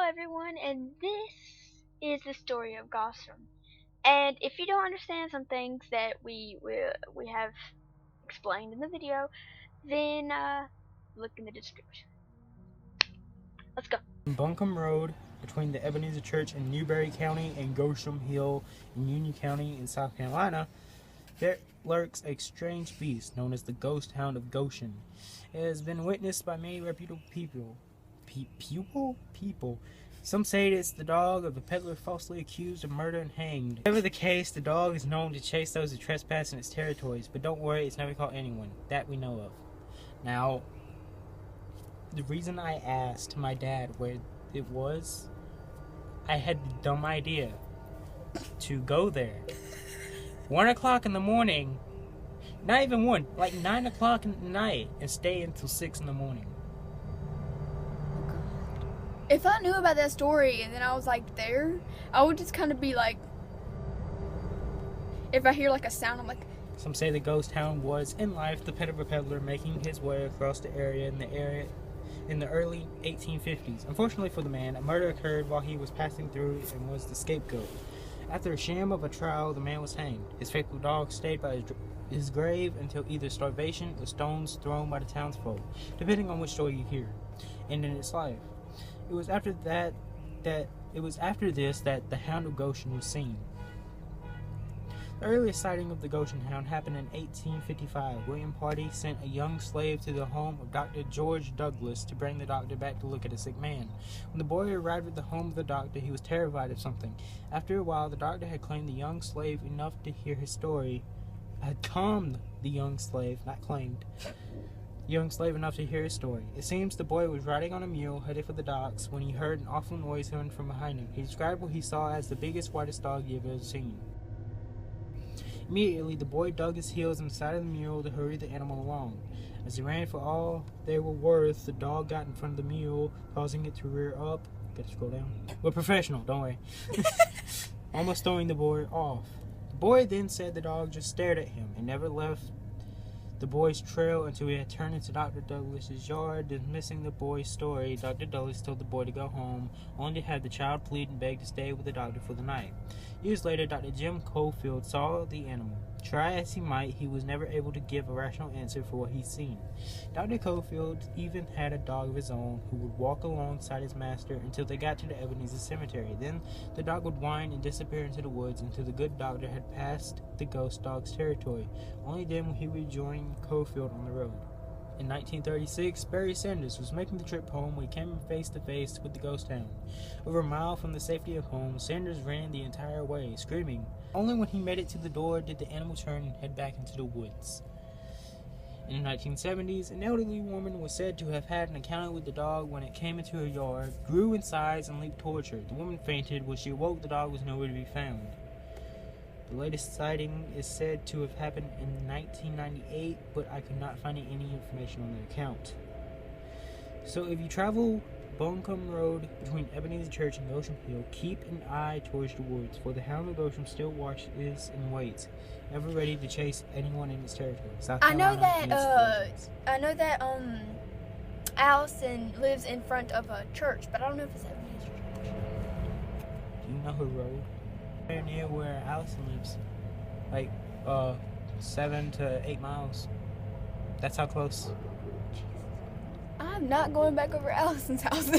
everyone, and this is the story of Goshen. And if you don't understand some things that we have explained in the video, then look in the description. Let's go. Buncombe Road between the Ebenezer Church in Newberry County and Goshen Hill in Union County in South Carolina, there lurks a strange beast known as the ghost hound of Goshen. It has been witnessed by many reputable people. People. Some say it's the dog of a peddler falsely accused of murder and hanged. Whatever the case, the dog is known to chase those who trespass in its territories, but don't worry, it's never caught anyone. That we know of. Now, the reason I asked my dad where it was, I had the dumb idea to go there. 1 o'clock in the morning, not even 1, like 9 o'clock in the night, and stay until 6 in the morning. If I knew about that story and then I was like there, I would just kind of be like, if I hear like a sound, I'm like. Some say the ghost hound was, in life, the pet of a peddler making his way across the area in the early 1850s. Unfortunately for the man, a murder occurred while he was passing through and was the scapegoat. After a sham of a trial, the man was hanged. His faithful dog stayed by his grave until either starvation or stones thrown by the townsfolk, depending on which story you hear, ended its life. It was after this that the Hound of Goshen was seen. The earliest sighting of the Goshen Hound happened in 1855. William Hardy sent a young slave to the home of Dr. George Douglas to bring the doctor back to look at a sick man. When the boy arrived at the home of the doctor, he was terrified of something. After a while, the doctor had claimed the young slave enough to hear his story. Had calmed the young slave, not claimed. Young slave enough to hear his story. It seems the boy was riding on a mule headed for the docks when he heard an awful noise coming from behind him. He described what he saw as the biggest, whitest dog he had ever seen. Immediately, the boy dug his heels in the side of the mule to hurry the animal along. As he ran for all they were worth, the dog got in front of the mule, causing it to rear up. Gotta scroll down. We're professional, don't worry. Almost throwing the boy off. The boy then said the dog just stared at him and never left the boy's trail until he had turned into Dr. Douglas's yard. Dismissing the boy's story, Dr. Douglas told the boy to go home, only to have the child plead and beg to stay with the doctor for the night. Years later, Dr. Jim Cofield saw the animal. Try as he might, he was never able to give a rational answer for what he'd seen. Dr. Cofield even had a dog of his own who would walk alongside his master until they got to the Ebenezer cemetery. Then the dog would whine and disappear into the woods until the good doctor had passed the ghost dog's territory. Only then would he rejoin Cofield on the road. In 1936, Barry Sanders was making the trip home when he came face to face with the ghost hound. Over a mile from the safety of home, Sanders ran the entire way, screaming. Only when he made it to the door did the animal turn and head back into the woods. In the 1970s, an elderly woman was said to have had an encounter with the dog when it came into her yard, grew in size, and leaped towards her. The woman fainted. When she awoke, the dog was nowhere to be found. The latest sighting is said to have happened in 1998, but I could not find any information on the account. So if you travel Buncombe Road between Ebenezer Church and Goshen Hill, keep an eye towards the woods, for the Hound of Goshen still watches and waits, ever ready to chase anyone in its territory. I know that Allison lives in front of a church, but I don't know if it's Ebenezer Church. Do you know her road? Very near where Allison lives, like 7 to 8 miles. That's how close. I'm not going back over Allison's house.